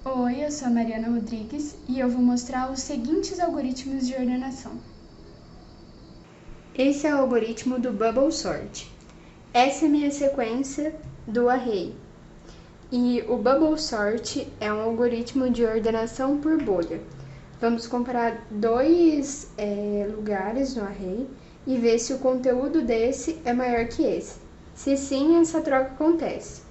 Oi, eu sou a Mariana Rodrigues e eu vou mostrar os seguintes algoritmos de ordenação. Esse é o algoritmo do Bubble Sort. Essa é a minha sequência do array. E o Bubble Sort é um algoritmo de ordenação por bolha. Vamos comparar dois lugares no array e ver se o conteúdo desse é maior que esse. Se sim, essa troca acontece.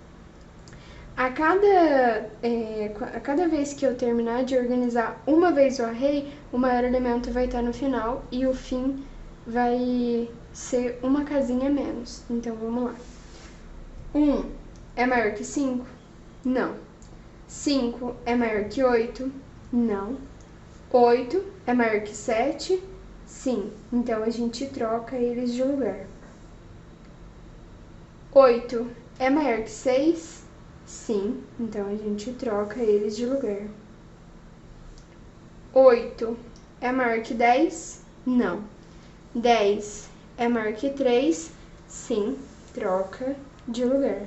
A cada vez que eu terminar de organizar uma vez o array, o maior elemento vai estar no final e o fim vai ser uma casinha menos. Então, vamos lá. 1 é maior que 5? Não. 5 é maior que 8? Não. 8 é maior que 7? Sim. Então, a gente troca eles de lugar. 8 é maior que 6? Sim. Então, a gente troca eles de lugar. 8 é maior que 10? Não. 10 é maior que 3? Sim. Troca de lugar.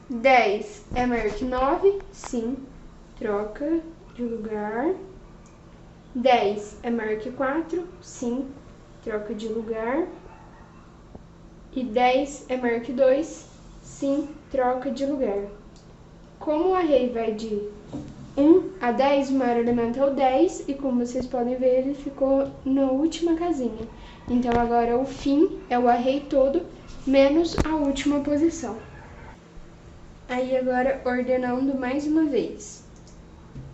10 é maior que 9? Sim. Troca de lugar. 10 é maior que 4? Sim. Troca de lugar. E 10 é maior que 2? Sim. Troca de lugar. Como o array vai de 1 a 10, o maior elemento é o 10, e como vocês podem ver, ele ficou na última casinha. Então, agora o fim é o array todo, menos a última posição. Aí, agora, ordenando mais uma vez.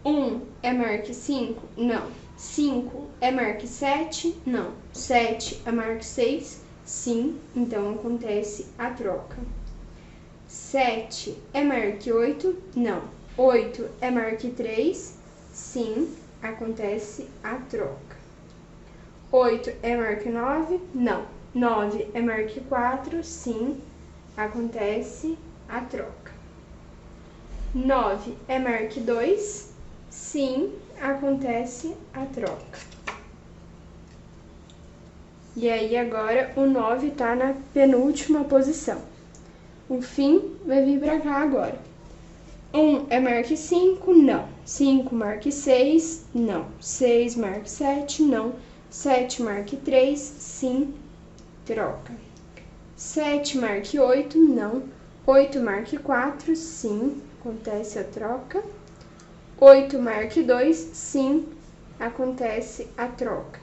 1 é maior que 5? Não. 5 é maior que 7? Não. 7 é maior que 6? Sim. Então, acontece a troca. 7 é maior que 8? Não. 8 é maior que 3? Sim. Acontece a troca. 8 é maior que 9? Não. 9 é maior que 4? Sim. Acontece a troca. 9 é maior que 2? Sim. Acontece a troca. E aí, agora, o 9 está na penúltima posição. O fim vai vir para cá agora. 1 é maior que 5? Não. 5 maior que 6? Não. 6 maior que 7? Não. 7 maior que 3? Sim. Troca. 7 maior que 8? Não. 8 maior que 4? Sim. Acontece a troca. 8 maior que 2? Sim. Acontece a troca.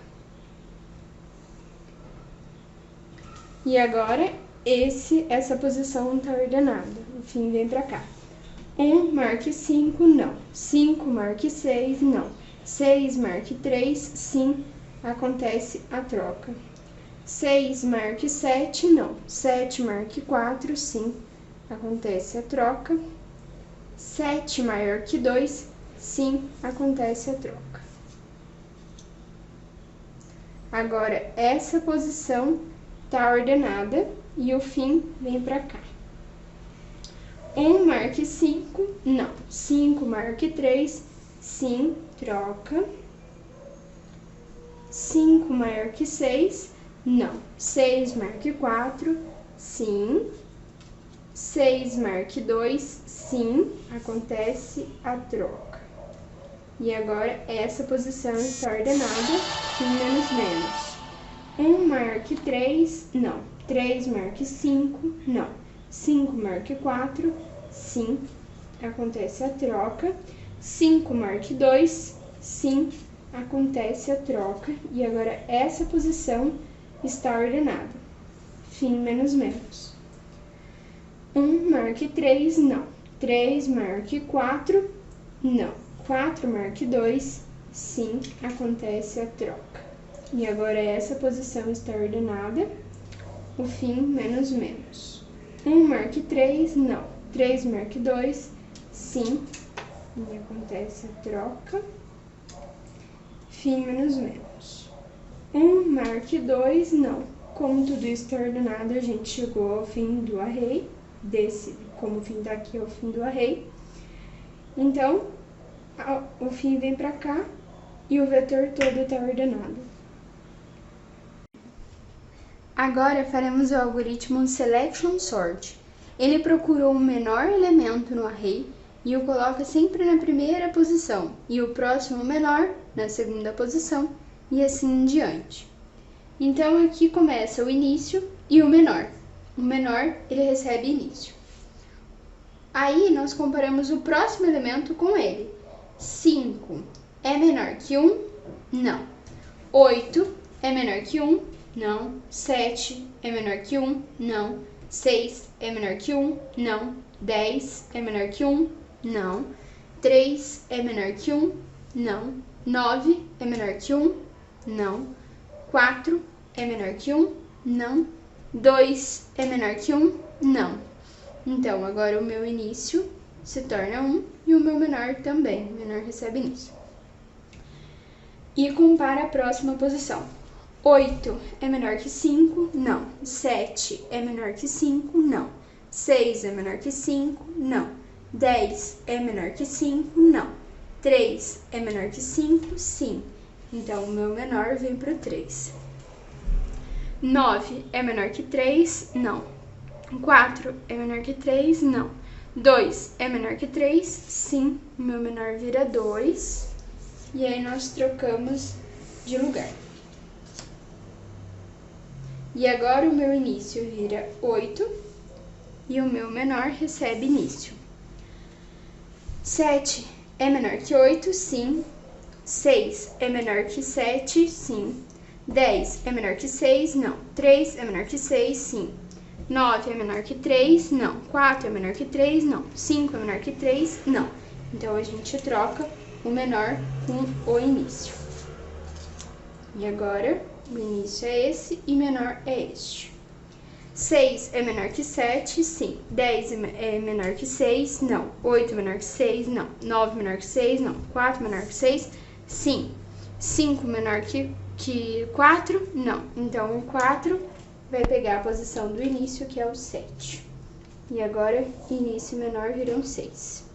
E agora, essa posição está ordenada. O fim vem para cá. 1 maior que 5? Não. 5 maior que 6? Não. 6 maior que 3? Sim. Acontece a troca. 6 maior que 7? Não. 7 maior que 4? Sim. Acontece a troca. 7 maior que 2? Sim. Acontece a troca. Agora, essa posição está ordenada e o fim vem para cá. 1 maior que 5? Não. 5 maior que 3? Sim. Troca. 5 maior que 6? Não. 6 maior que 4? Sim. 6 maior que 2? Sim. Acontece a troca. E agora, essa posição está ordenada, fim menos menos. 1 maior que 3? Não. 3 maior que 5? Não. 5 maior que 4? Sim. Acontece a troca. 5 maior que 2? Sim. Acontece a troca. E agora, essa posição está ordenada. Fim menos menos. 1 maior que 3? Não. 3 maior que 4? Não. 4 maior que 2? Sim. Acontece a troca. E agora, essa posição está ordenada. O fim menos menos. 1 maior que 3? Não. 3 maior que 2? Sim. E acontece a troca. Fim menos menos. 1 maior que 2? Não. Como tudo isso está ordenado, a gente chegou ao fim do array. Como o fim está aqui, é o fim do array. Então, o fim vem para cá e o vetor todo está ordenado. Agora faremos o algoritmo Selection Sort. Ele procurou o menor elemento no array e o coloca sempre na primeira posição, e o próximo menor na segunda posição, e assim em diante. Então, aqui começa o início e o menor. O menor, ele recebe início. Aí, nós comparamos o próximo elemento com ele. 5 é menor que 1? Não. 8 é menor que 1? Não. 7 é menor que 1? Não. 6 é menor que 1? Não. 10 é menor que 1? Não. 3 é menor que 1? Não. 9 é menor que 1? Não. 4 é menor que 1? Não. 2 é menor que 1? Não. Então, agora o meu início se torna 1 e o meu menor também. O menor recebe início. E compara a próxima posição. 8 é menor que 5? Não. 7 é menor que 5? Não. 6 é menor que 5? Não. 10 é menor que 5? Não. 3 é menor que 5? Sim. Então, o meu menor vem para o 3. 9 é menor que 3? Não. 4 é menor que 3? Não. 2 é menor que 3? Sim. O meu menor vira 2. E aí, nós trocamos de lugar. E agora, o meu início vira 8 e o meu menor recebe início. 7 é menor que 8? Sim. 6 é menor que 7? Sim. 10 é menor que 6? Não. 3 é menor que 6? Sim. 9 é menor que 3? Não. 4 é menor que 3? Não. 5 é menor que 3? Não. Então, a gente troca o menor com o início. E agora, o início é esse e menor é este. 6 é menor que 7? Sim. 10 é menor que 6? Não. 8 é menor que 6? Não. 9 é menor que 6? Não. 4 é menor que 6? Sim. 5 menor que 4? Não. Então, o 4 vai pegar a posição do início, que é o 7. E agora, início menor viram 6.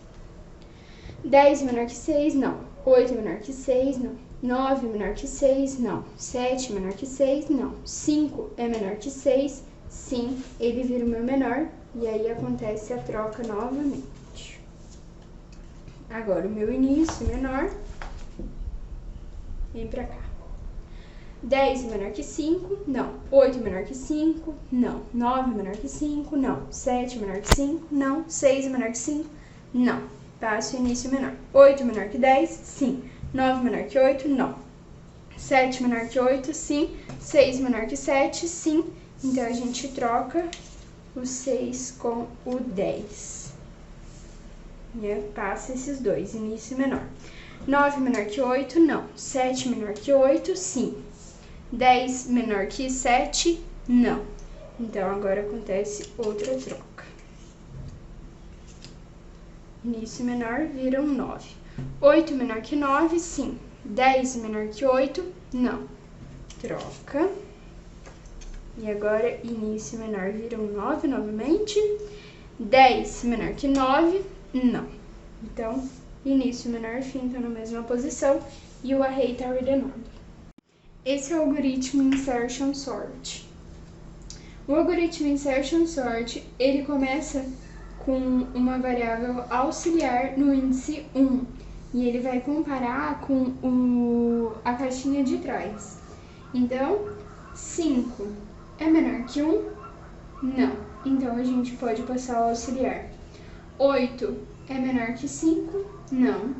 10 menor que 6? Não. 8 menor que 6? Não. 9 menor que 6? Não. 7 menor que 6? Não. 5 é menor que 6? Sim. Ele vira o meu menor, e aí acontece a troca novamente. Agora, o meu início menor vem pra cá. 10 menor que 5? Não. 8 menor que 5? Não. 9 menor que 5? Não. 7 menor que 5? Não. 6 menor que 5? Não. Passo o início menor. 8 menor que 10? Sim. 9 menor que 8? Não. 7 menor que 8? Sim. 6 menor que 7? Sim. Então, a gente troca o 6 com o 10. E passa esses dois, início e menor. 9 menor que 8? Não. 7 menor que 8? Sim. 10 menor que 7? Não. Então, agora acontece outra troca. Início menor viram 9. 8 menor que 9? Sim. 10 menor que 8? Não. Troca. E agora, início menor viram 9 novamente. 10 menor que 9? Não. Então, início menor fica na mesma posição e o array está ordenado. Esse é o algoritmo Insertion Sort. O algoritmo Insertion Sort, ele começa com uma variável auxiliar no índice 1 e ele vai comparar com a caixinha de trás. Então, 5 é menor que 1? Não. Então, a gente pode passar o auxiliar. 8 é menor que 5? Não.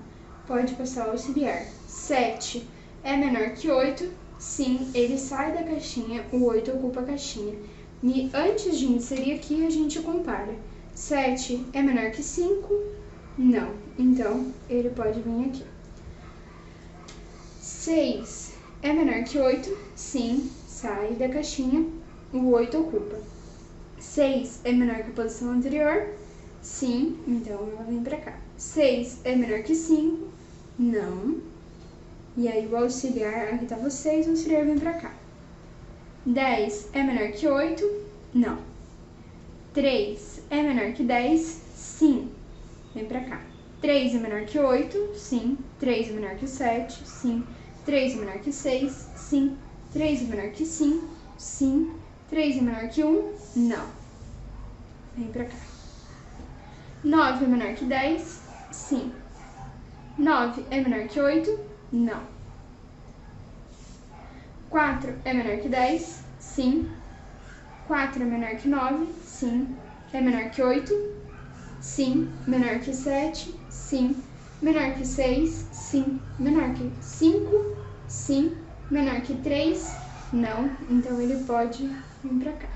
Pode passar o auxiliar. 7 é menor que 8? Sim, ele sai da caixinha, o 8 ocupa a caixinha. E antes de inserir aqui, a gente compara. 7 é menor que 5? Não. Então, ele pode vir aqui. 6 é menor que 8? Sim, sai da caixinha, o 8 ocupa. 6 é menor que a posição anterior? Sim, então ela vem pra cá. 6 é menor que 5? Não. E aí o auxiliar, aqui tá o 6, o auxiliar vem pra cá. 10 é menor que 8? Não. 3 é menor que 10? Sim. Vem pra cá. 3 é menor que 8? Sim. 3 é menor que 7? Sim. 3 é menor que 6? Sim. 3 é menor que 5? Sim. 3 é menor que 1? Não. Vem pra cá. 9 é menor que 10? Sim. 9 é menor que 8? Não. 4 é menor que 10? Sim. 4 é menor que 9? Sim. É menor que 8? Sim. Menor que 7? Sim. Menor que 6? Sim. Menor que 5? Sim. Menor que 3? Não. Então ele pode vir pra cá.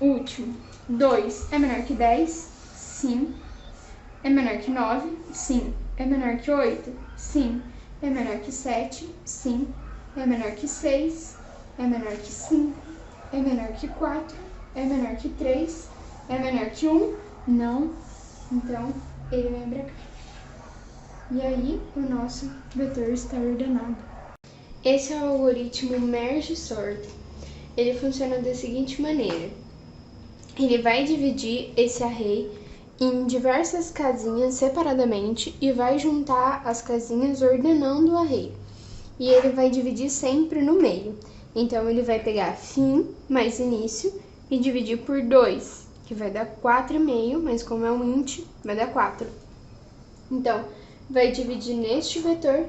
Último. 2 é menor que 10? Sim. É menor que 9? Sim. É menor que 8? Sim. É menor que 7? Sim. É menor que 6? É menor que 5? É menor que 4? É menor que 3? É menor que 1? Não. Então, ele vem pra cá. E aí, o nosso vetor está ordenado. Esse é o algoritmo Merge Sort. Ele funciona da seguinte maneira. Ele vai dividir esse array em diversas casinhas separadamente e vai juntar as casinhas ordenando o array. E ele vai dividir sempre no meio. Então, ele vai pegar fim mais início e dividir por 2, que vai dar 4,5, mas como é um int, vai dar 4. Então, vai dividir neste vetor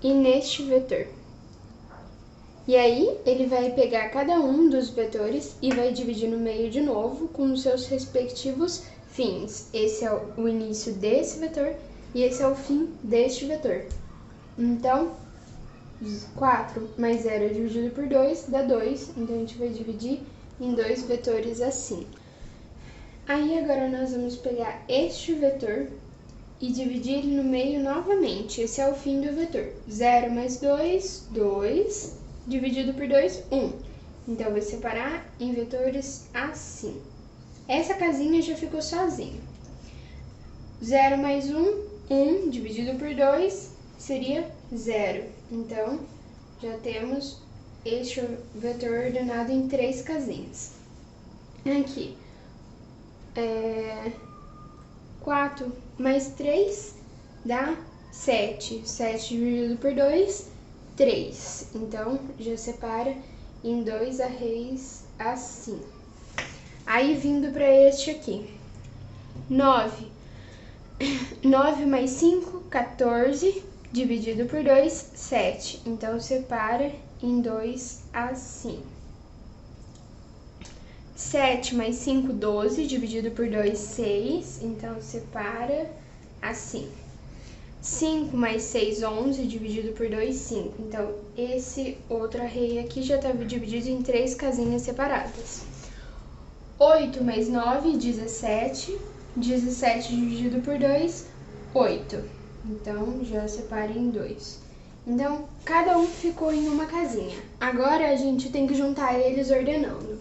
e neste vetor. E aí, ele vai pegar cada um dos vetores e vai dividir no meio de novo com os seus respectivos fins. Esse é o início desse vetor e esse é o fim deste vetor. Então, 4 mais 0 dividido por 2 dá 2, então a gente vai dividir em dois vetores assim. Aí agora nós vamos pegar este vetor e dividir ele no meio novamente. Esse é o fim do vetor. 0 mais 2, 2, dividido por 2, 1. Então, vai separar em vetores assim. Essa casinha já ficou sozinha. 0 mais 1, 1, dividido por 2, seria 0. Então, já temos este vetor ordenado em 3 casinhas. Aqui, 4 mais 3 dá 7. 7 dividido por 2, 3. Então, já separa em 2 arrays assim. Aí, vindo para este aqui. 9. 9 mais 5, 14. Dividido por 2, 7. Então, separa em 2 assim. 7 mais 5, 12. Dividido por 2, 6. Então, separa assim. 5 mais 6, 11. Dividido por 2, 5. Então, esse outro array aqui já está dividido em 3 casinhas separadas. 8 mais 9, 17. 17 dividido por 2, 8. Então, já separa em 2. Então, cada um ficou em uma casinha. Agora, a gente tem que juntar eles ordenando.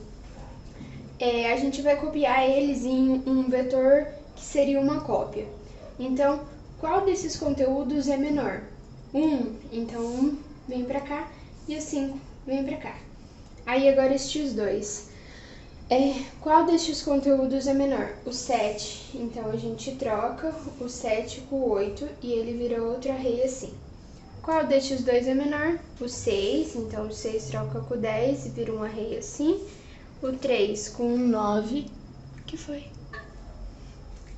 A gente vai copiar eles em um vetor que seria uma cópia. Então, qual desses conteúdos é menor? 1, então 1 vem pra cá e o 5 vem pra cá. Aí, agora estes dois. Qual destes conteúdos é menor? O 7. Então, a gente troca o 7 com o 8 e ele vira outro array assim. Qual destes dois é menor? O 6. Então, o 6 troca com o 10 e vira um array assim. O 3 com o 9. Que foi?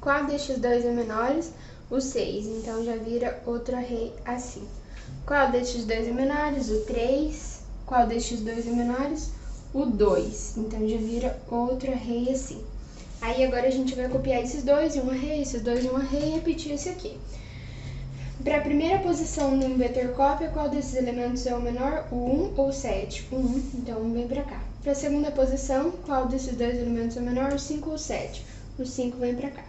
Qual destes dois é menores? O 6. Então, já vira outro array assim. Qual destes dois é menores? O 3. Qual destes dois é menores? O 2, então já vira outro array assim. Aí agora a gente vai copiar esses dois em um array, esses dois em um array e repetir esse aqui. Para a primeira posição no vetor cópia, qual desses elementos é o menor? O 1 ou o 7? O 1, então 1 vem para cá. Para a segunda posição, qual desses dois elementos é o menor? O 5 ou o 7? O 5 vem para cá.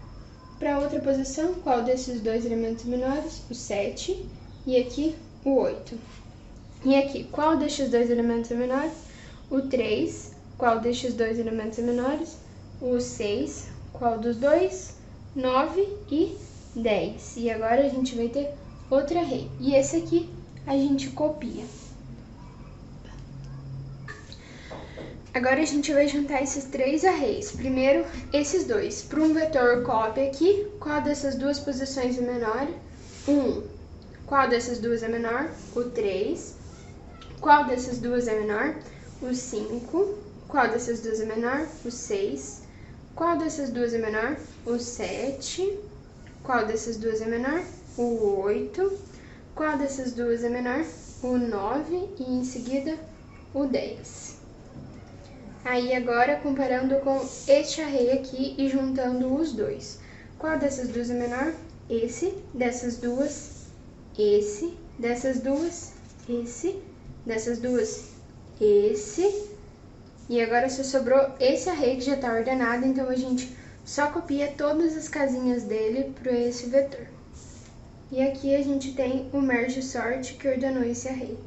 Para a outra posição, qual desses dois elementos é menores? O 7 e aqui o 8. E aqui, qual destes dois elementos é menor? O 3, qual destes dois elementos é menores? O 6, qual dos dois? 9 e 10. E agora a gente vai ter outro array. E esse aqui a gente copia. Agora a gente vai juntar esses 3 arrays. Primeiro, esses dois. Para um vetor cópia aqui, qual dessas duas posições é menor? 1. Qual dessas duas é menor? O 3. Qual dessas duas é menor? O 5. Qual dessas duas é menor? O 6. Qual dessas duas é menor? O 7. Qual dessas duas é menor? O 8. Qual dessas duas é menor? O 9 e em seguida o 10. Aí agora comparando com este array aqui e juntando os dois. Qual dessas duas é menor? Esse, dessas duas, esse, dessas duas, esse, dessas duas, esse. E agora só sobrou esse array que já está ordenado, então a gente só copia todas as casinhas dele para esse vetor. E aqui a gente tem o merge sort que ordenou esse array.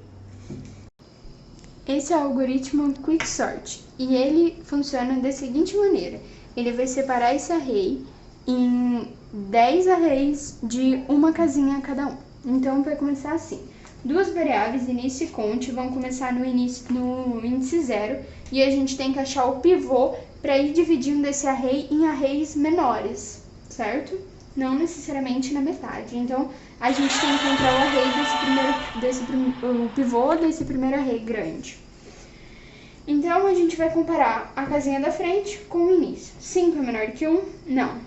Esse é o algoritmo quicksort e ele funciona da seguinte maneira. Ele vai separar esse array em 10 arrays de uma casinha cada um. Então vai começar assim. Duas variáveis, início e count, vão começar no índice 0 e a gente tem que achar o pivô para ir dividindo esse array em arrays menores, certo? Não necessariamente na metade. Então, a gente tem que encontrar o array o pivô desse primeiro array grande. Então, a gente vai comparar a casinha da frente com o início. 5 é menor que 1? Não.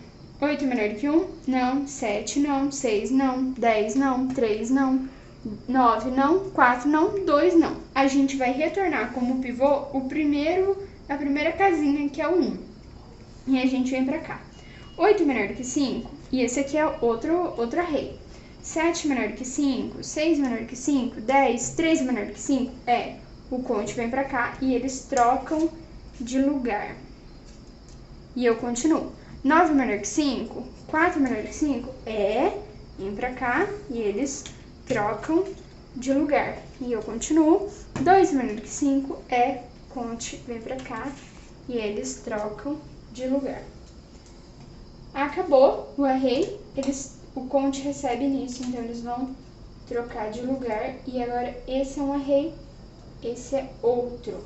8 é menor que 1? Não. 7 não. 6 não. 10 não. 3 não. 9 não. 4 não. 2 não. A gente vai retornar como pivô a primeira casinha, que é o 1. E a gente vem pra cá. 8 é menor que 5? E esse aqui é outro array. 7 é menor que 5? 6 é menor que 5? 10? 3 é menor que 5? O count vem pra cá e eles trocam de lugar. E eu continuo. 9 é menor que 5? 4 é menor que 5? Vem pra cá e eles trocam de lugar. E eu continuo. 2 é menor que 5? Count vem pra cá e eles trocam de lugar. Acabou o array, o count recebe nisso, então eles vão trocar de lugar. E agora esse é um array, esse é outro.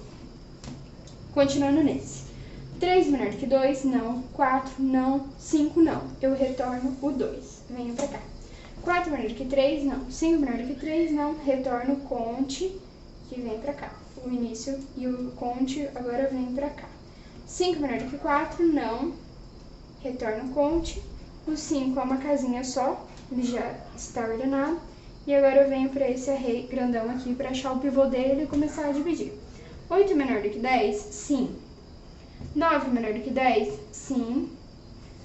Continuando nesse. 3 menor que 2, não. 4, não. 5, não. Eu retorno o 2. Venho pra cá. 4 menor que 3, não. 5 menor que 3, não. Retorno o count, que vem pra cá. O início e o count agora vem pra cá. 5 menor que 4, não. Retorno o count. O 5 é uma casinha só, ele já está ordenado. E agora eu venho para esse array grandão aqui para achar o pivô dele e começar a dividir. 8 é menor do que 10? Sim. 9 é menor do que 10? Sim.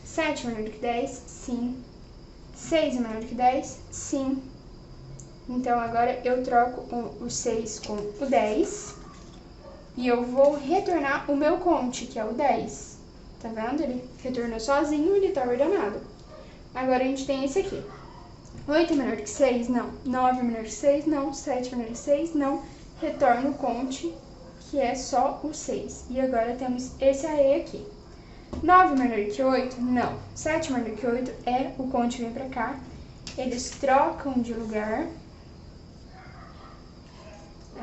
7 é menor do que 10? Sim. 6 é menor do que 10? Sim. Então agora eu troco o 6 com o 10 e eu vou retornar o meu count, que é o 10. Tá vendo? Ele retornou sozinho, ele tá ordenado. Agora a gente tem esse aqui. 8 é menor que 6? Não. 9 é menor que 6? Não. 7 é menor que 6? Não. Retorno o count, que é só o 6. E agora temos esse array aqui. 9 é menor que 8? Não. 7 é menor que 8? O count vem pra cá. Eles trocam de lugar.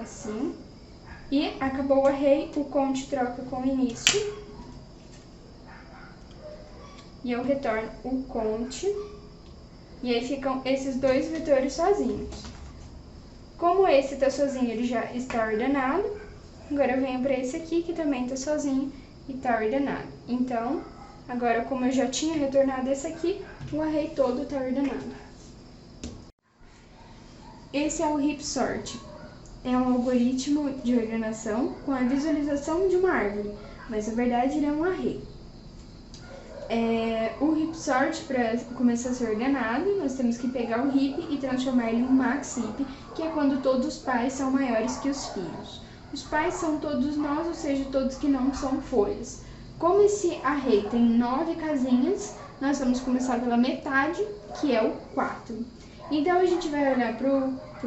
Assim. E acabou o array, o count troca com o início. E eu retorno o count. E aí ficam esses dois vetores sozinhos. Como esse está sozinho, ele já está ordenado. Agora eu venho para esse aqui, que também está sozinho e está ordenado. Então, agora como eu já tinha retornado esse aqui, o array todo está ordenado. Esse é o heap sort. É um algoritmo de ordenação com a visualização de uma árvore, mas na verdade ele é um array. O heap sort, para começar a ser ordenado, nós temos que pegar o heap e transformar ele em um max heap, que é quando todos os pais são maiores que os filhos. Os pais são todos nós, ou seja, todos que não são folhas. Como esse array tem 9 casinhas, nós vamos começar pela metade, que é o 4. Então a gente vai olhar para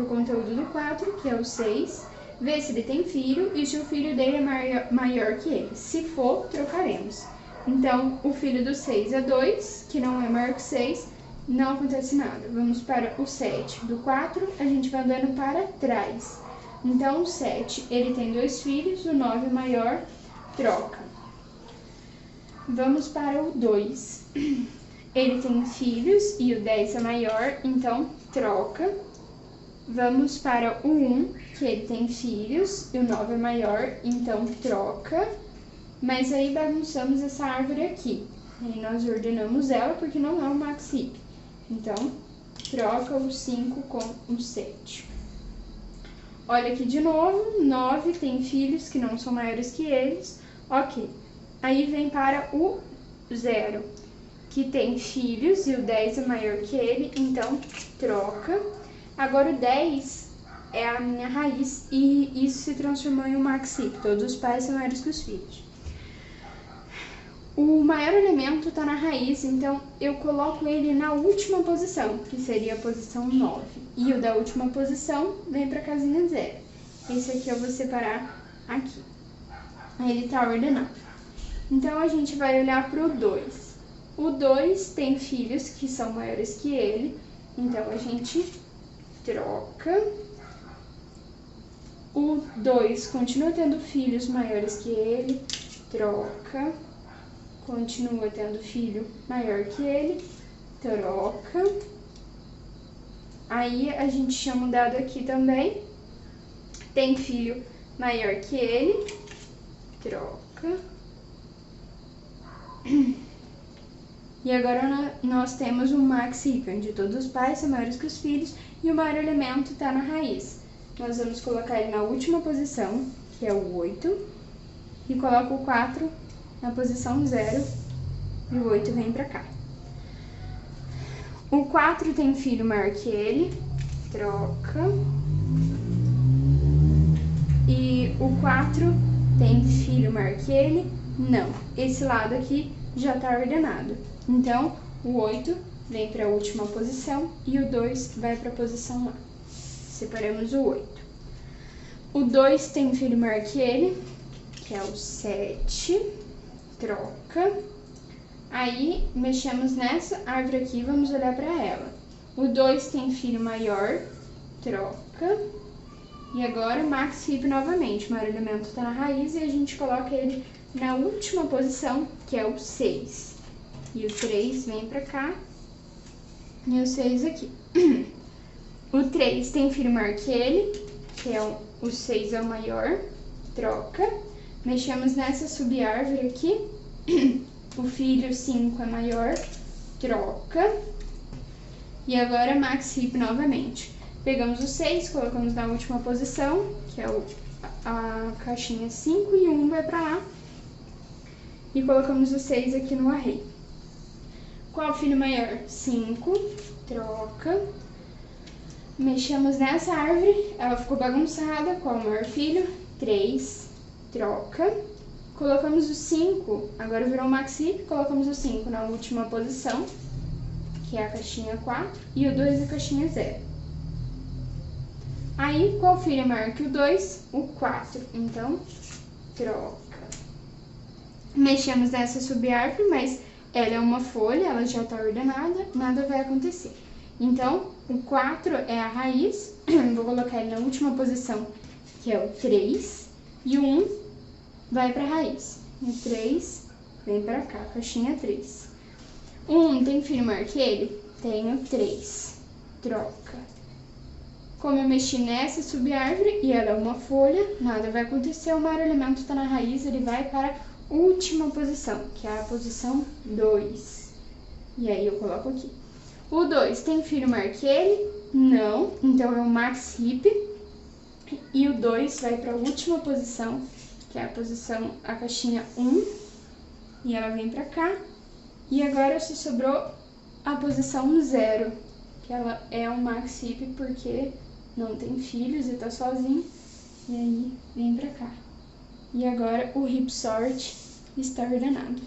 o conteúdo do 4, que é o 6, ver se ele tem filho e se o filho dele é maior que ele. Se for, trocaremos. Então, o filho do 6 é 2, que não é maior que 6, não acontece nada. Vamos para o 7. Do 4, a gente vai andando para trás. Então, o 7, ele tem 2 filhos, o 9 é maior, troca. Vamos para o 2. Ele tem filhos e o 10 é maior, então troca. Vamos para o 1, que ele tem filhos e o 9 é maior, então troca. Mas aí bagunçamos essa árvore aqui. E nós ordenamos ela porque não é um max heap. Então, troca o 5 com o 7. Olha aqui de novo, 9 tem filhos que não são maiores que eles. Ok. Aí vem para o 0, que tem filhos e o 10 é maior que ele, então troca. Agora o 10 é a minha raiz e isso se transformou em um maxi. Todos os pais são maiores que os filhos. O maior elemento está na raiz, então eu coloco ele na última posição, que seria a posição 9. E o da última posição vem para a casinha 0. Esse aqui eu vou separar aqui. Ele está ordenado. Então a gente vai olhar para o 2. O 2 tem filhos que são maiores que ele, então a gente troca. O 2 continua tendo filhos maiores que ele, troca. Continua tendo filho maior que ele, troca. Aí a gente tinha mudado aqui também. Tem filho maior que ele, troca. E agora nós temos um maxi, onde todos os pais são maiores que os filhos e o maior elemento está na raiz. Nós vamos colocar ele na última posição, que é o 8, e coloco o 4 na posição 0 e o 8 vem pra cá. O 4 tem filho maior que ele, troca. E o 4 tem filho maior que ele, não. Esse lado aqui já tá ordenado. Então, o 8 vem pra última posição e o 2 vai pra posição lá. Separamos o 8. O 2 tem filho maior que ele, que é o 7. Troca. Aí, mexemos nessa árvore aqui e vamos olhar para ela. O 2 tem filho maior, troca. E agora, max hip novamente. O maior elemento está na raiz e a gente coloca ele na última posição, que é o 6. E o 3 vem para cá e o 6 aqui. O 3 tem filho maior que ele, que é o 6 é o maior, troca. Mexemos nessa subárvore aqui, o filho 5 é maior, troca. E agora max hip novamente. Pegamos o 6, colocamos na última posição, que é a caixinha 5 e o 1 vai pra lá. E colocamos o 6 aqui no array. Qual filho maior? 5, troca. Mexemos nessa árvore, ela ficou bagunçada. Qual o maior filho? 3, troca. Colocamos o 5, agora virou max hip, colocamos o 5 na última posição, que é a caixinha 4, e o 2 é a caixinha 0. Aí, qual filho é maior que o 2? O 4, então, troca. Mexemos nessa subárvore, mas ela é uma folha, ela já está ordenada, nada vai acontecer. Então, o 4 é a raiz, vou colocar ele na última posição, que é o 3, e o 1 vai para a raiz. O 3 vem para cá, caixinha 3. O 1 tem filho maior que ele? Tem o 3, troca. Como eu mexi nessa subárvore e ela é uma folha, nada vai acontecer, o maior elemento está na raiz, ele vai para a última posição, que é a posição 2. E aí eu coloco aqui. O 2 tem filho maior que ele? Não, então é o max hip. E o 2 vai para a última posição, que é a posição, a caixinha 1. E ela vem pra cá. E agora só sobrou a posição 0, que ela é o max hip porque não tem filhos e tá sozinho. E aí vem pra cá. E agora o hip sort está ordenado.